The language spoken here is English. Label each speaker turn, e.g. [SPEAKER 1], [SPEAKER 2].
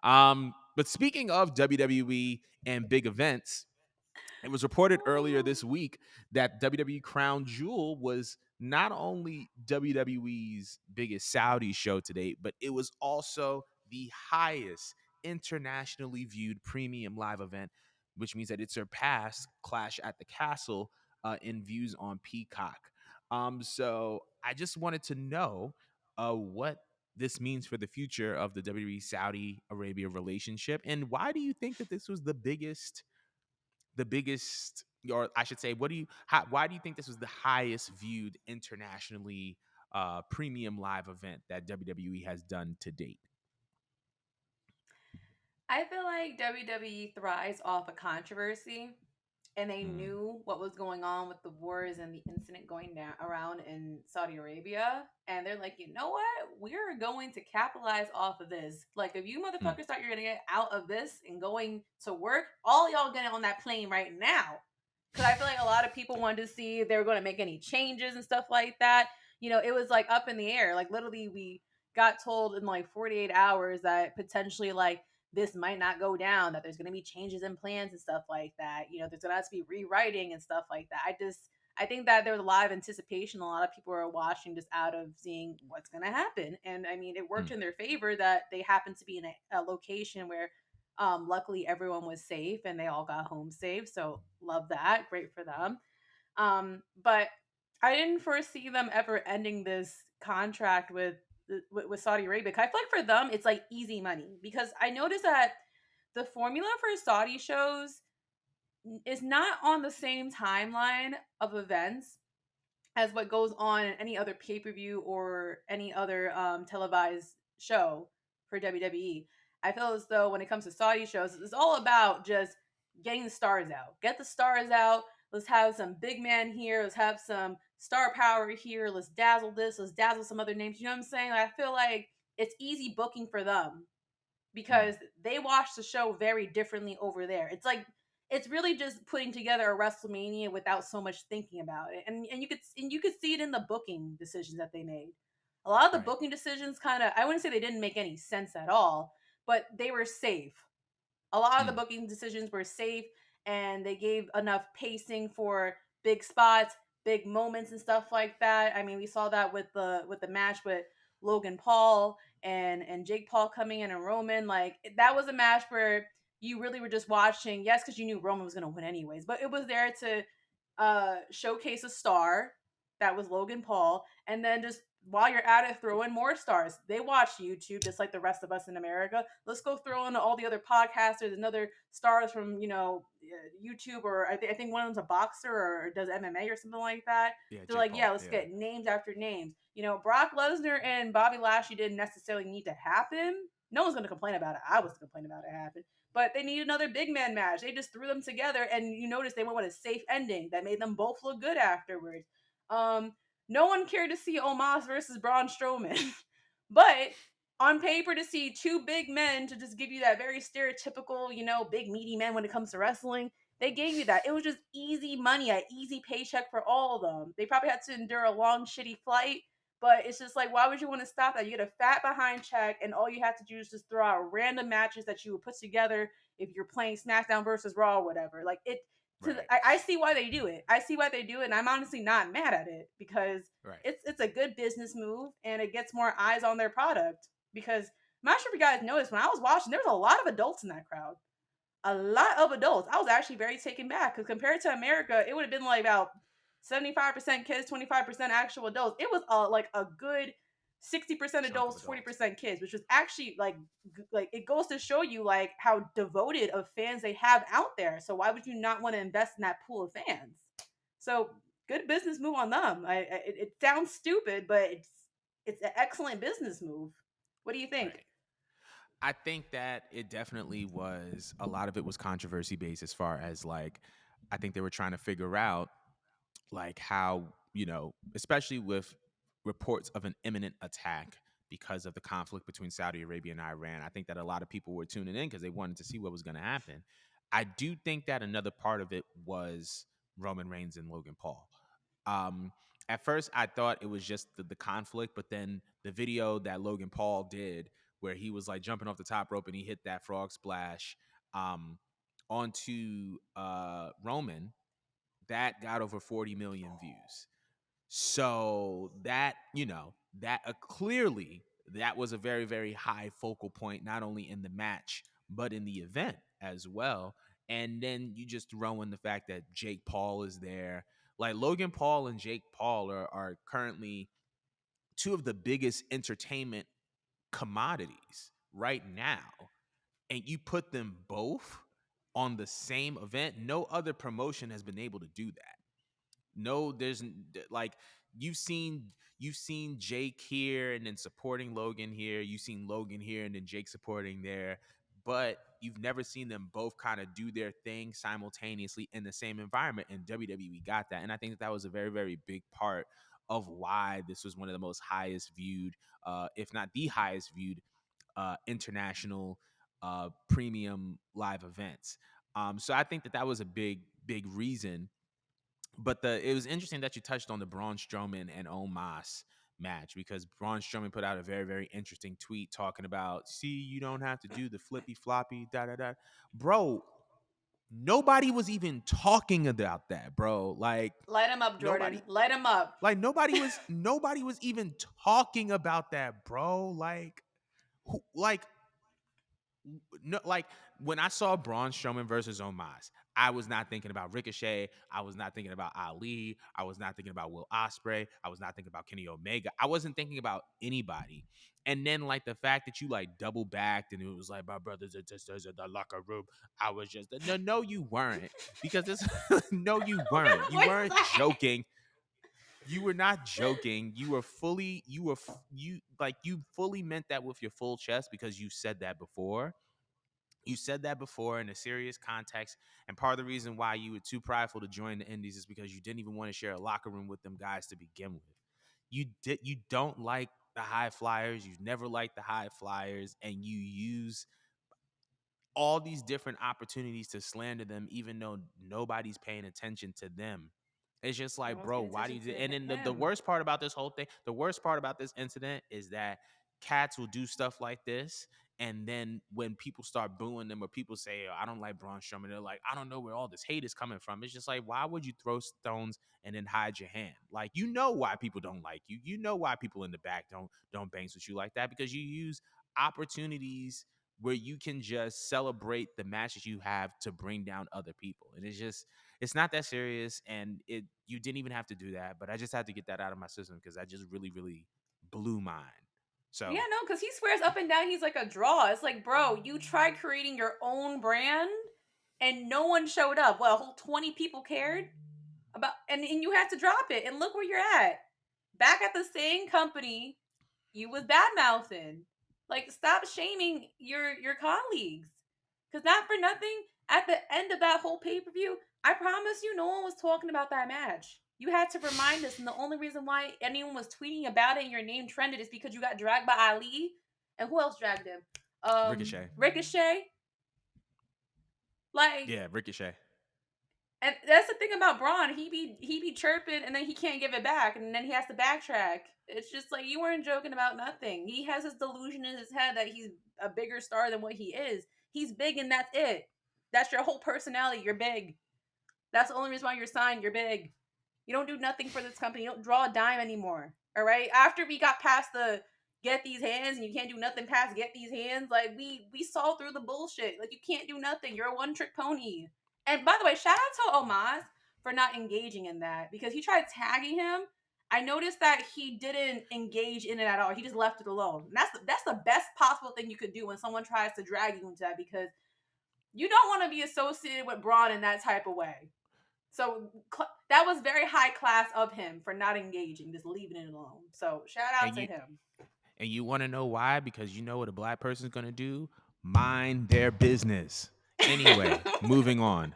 [SPEAKER 1] But speaking of WWE and big events, it was reported earlier this week that WWE Crown Jewel was not only WWE's biggest Saudi show to date, but it was also the highest internationally viewed premium live event, which means that it surpassed Clash at the Castle in views on Peacock. So I just wanted to know what this means for the future of the WWE Saudi Arabia relationship, and why do you think that this was the biggest, or I should say, why do you think this was the highest viewed internationally premium live event that WWE has done to date?
[SPEAKER 2] I feel like WWE thrives off of controversy, and they
[SPEAKER 1] Mm,
[SPEAKER 2] knew what was going on with the wars and the incident going down around in Saudi Arabia, and they're like, you know what? We're going to capitalize off of this. Like, if you
[SPEAKER 1] mm,
[SPEAKER 2] motherfuckers thought you're gonna get out of this and going to work, all y'all get on that plane right now. Because I feel like a lot of people wanted to see if they were going to make any changes and stuff like that. It was like up in the air. Like, literally, we got told in like 48 hours that potentially, like, this might not go down, that there's going to be changes in plans and stuff like that. There's going to have to be rewriting and stuff like that. I think that there was a lot of anticipation. A lot of people are watching just out of seeing what's going to happen. And I mean, it worked
[SPEAKER 1] mm.
[SPEAKER 2] in their favor that they happened to be in a location where luckily everyone was safe and they all got home safe. So love that. Great for them. But I didn't foresee them ever ending this contract with Saudi Arabia. 'Cause I feel like for them, it's like easy money because I noticed that the formula for Saudi shows is not on the same timeline of events as what goes on in any other pay per view or any other televised show for WWE. I feel as though when it comes to Saudi shows, it's all about just getting the stars out. Get the stars out. Let's have some big man here. Let's have some star power here. Let's dazzle this. Let's dazzle some other names. You know what I'm saying? I feel like it's easy booking for them
[SPEAKER 1] Mm.
[SPEAKER 2] because they watch the show very differently over there. It's really just putting together a WrestleMania without so much thinking about it. And you could see it in the booking decisions that they made. A lot of the
[SPEAKER 1] Right.
[SPEAKER 2] booking decisions kind of, I wouldn't say they didn't make any sense at all, but they were safe. A lot of the
[SPEAKER 1] Mm.
[SPEAKER 2] booking decisions were safe, and they gave enough pacing for big spots, big moments and stuff like that. I mean, we saw that with the match with Logan Paul and Jake Paul coming in and Roman. Like, that was a match where you really were just watching, yes, because you knew Roman was going to win anyways, but it was there to showcase a star that was Logan Paul, and then just while you're at it, throw in more stars. They watch YouTube just like the rest of us in America. Let's go throw in all the other podcasters and other stars from YouTube, or I think one of them's a boxer or does MMA or something like that.
[SPEAKER 1] Yeah,
[SPEAKER 2] They're
[SPEAKER 1] Jake
[SPEAKER 2] like, yeah,
[SPEAKER 1] Paul.
[SPEAKER 2] let's
[SPEAKER 1] Yeah.
[SPEAKER 2] get names after names. Brock Lesnar and Bobby Lashley didn't necessarily need to happen. No one's going to complain about it. I was complaining about it happen, but they need another big man match. They just threw them together, and you notice they went with a safe ending that made them both look good afterwards. Um, no one cared to see Omos versus Braun Strowman, but on paper, to see two big men to just give you that very stereotypical, big meaty men when it comes to wrestling, they gave you that. It was just easy money, an easy paycheck for all of them. They probably had to endure a long, shitty flight, but it's just like, why would you want to stop that? You get a fat behind check, and all you have to do is just throw out random matches that you would put together if you're playing SmackDown versus Raw or whatever. Like it.
[SPEAKER 1] Right.
[SPEAKER 2] I see why they do it. I see why they do it, and I'm honestly not mad at it because
[SPEAKER 1] Right.
[SPEAKER 2] it's a good business move and it gets more eyes on their product. Because I'm not sure if you guys noticed when I was watching, there was a lot of adults in that crowd. A lot of adults. I was actually very taken back because compared to America, it would have been like about 75% kids, 25% actual adults. It was like a good 60%
[SPEAKER 1] Chunk of
[SPEAKER 2] adults,
[SPEAKER 1] adults.
[SPEAKER 2] 40% kids, which was actually like it goes to show you like how devoted of fans they have out there. So why would you not want to invest in that pool of fans? So good business move on them. It sounds stupid, but it's an excellent business move. What do you think?
[SPEAKER 1] Right. I think that it definitely was, a lot of it was controversy based, as far as like, I think they were trying to figure out like how, especially with reports of an imminent attack because of the conflict between Saudi Arabia and Iran. I think that a lot of people were tuning in because they wanted to see what was going to happen. I do think that another part of it was Roman Reigns and Logan Paul. Um, at first, I thought it was just the conflict, but then the video that Logan Paul did where he was like jumping off the top rope and he hit that frog splash um, onto Roman. That got over 40 million views. So that, that clearly that was a very, very high focal point, not only in the match, but in the event as well. And then you just throw in the fact that Jake Paul is there. Like Logan Paul and Jake Paul are currently two of the biggest entertainment commodities right now. And you put them both on the same event. No other promotion has been able to do that. No, like you've seen Jake here and then supporting Logan here. You've seen Logan here and then Jake supporting there, but you've never seen them both kind of do their thing simultaneously in the same environment. And WWE got that, and I think that was a very, very big part of why this was one of the most highest viewed, if not the highest viewed, international premium live events. So I think that was a big, big reason. But it was interesting that you touched on the Braun Strowman and Omos match, because Braun Strowman put out a very, very interesting tweet talking about, see, you don't have to do the flippy floppy da da da. Bro, nobody was even talking about that, bro. Like
[SPEAKER 2] Light him up,
[SPEAKER 1] nobody
[SPEAKER 2] Jordan. Light him up.
[SPEAKER 1] like nobody was even talking about that, bro. Like who, like no, like when I saw Braun Strowman versus Omos, I was not thinking about Ricochet. I was not thinking about Ali. I was not thinking about Will Ospreay. I was not thinking about Kenny Omega. I wasn't thinking about anybody. And then like the fact that you like double backed and it was like my brothers and sisters in the locker room. I was just no, you weren't, because this no, you weren't.
[SPEAKER 2] What
[SPEAKER 1] You
[SPEAKER 2] was
[SPEAKER 1] weren't
[SPEAKER 2] that?
[SPEAKER 1] joking. You were not joking. You fully meant that with your full chest, because you said that before. You said that before in a serious context. And part of the reason why you were too prideful to join the Indies is because you didn't even want to share a locker room with them guys to begin with. You don't like the high flyers. You've never liked the high flyers, and you use all these different opportunities to slander them, even though nobody's paying attention to them. It's just like,
[SPEAKER 2] Everyone's
[SPEAKER 1] bro,
[SPEAKER 2] paying
[SPEAKER 1] why do
[SPEAKER 2] attention
[SPEAKER 1] you do?
[SPEAKER 2] to
[SPEAKER 1] And then the
[SPEAKER 2] him.
[SPEAKER 1] worst part about this whole thing, the worst part about this incident is that cats will do stuff like this. And then when people start booing them, or people say, oh, I don't like Braun Strowman, they're like, I don't know where all this hate is coming from. It's just like, why would you throw stones and then hide your hand? Like, you know why people don't like you. You know why people in the back don't bangs with you like that, because you use opportunities where you can just celebrate the matches you have to bring down other people. And it's not that serious. And you didn't even have to do that, but I just had to get that out of my system because that just really, really blew mine.
[SPEAKER 2] Yeah,
[SPEAKER 1] So
[SPEAKER 2] no, because he swears up and down he's like a draw. It's like, bro, you tried creating your own brand and no one showed up. Well, a whole 20 people cared about, and you had to drop it. And look where you're at. Back at the same company you was bad mouthing. Like, stop shaming your colleagues. Cause not for nothing, at the end of that whole pay-per-view, I promise you no one was talking about that match. You had to remind us, and the only reason why anyone was tweeting about it and your name trended is because you got dragged by Ali. And who else dragged him?
[SPEAKER 1] Ricochet.
[SPEAKER 2] Ricochet. Like,
[SPEAKER 1] Yeah, Ricochet.
[SPEAKER 2] and that's the thing about Braun. He be chirping and then he can't give it back and then he has to backtrack. It's just like you weren't joking about nothing. He has this delusion in his head that he's a bigger star than what he is. He's big and that's it. That's your whole personality. You're big. That's the only reason why you're signed. You're big. You don't do nothing for this company. You don't draw a dime anymore. All right. After we got past the get these hands and you can't do nothing past get these hands, like we saw through the bullshit. Like you can't do nothing. You're a one trick pony. And by the way, shout out to Omaz for not engaging in that because he tried tagging him. I noticed that he didn't engage in it at all. He just left it alone. And that's the best possible thing you could do when someone tries to drag you into that because you don't want to be associated with Braun in that type of way. So that was very high class of him for not engaging, just leaving it alone. So shout out
[SPEAKER 1] And
[SPEAKER 2] to
[SPEAKER 1] you
[SPEAKER 2] him.
[SPEAKER 1] and you want to know why? Because you know what a black person's gonna do? Mind their business. Anyway, moving on.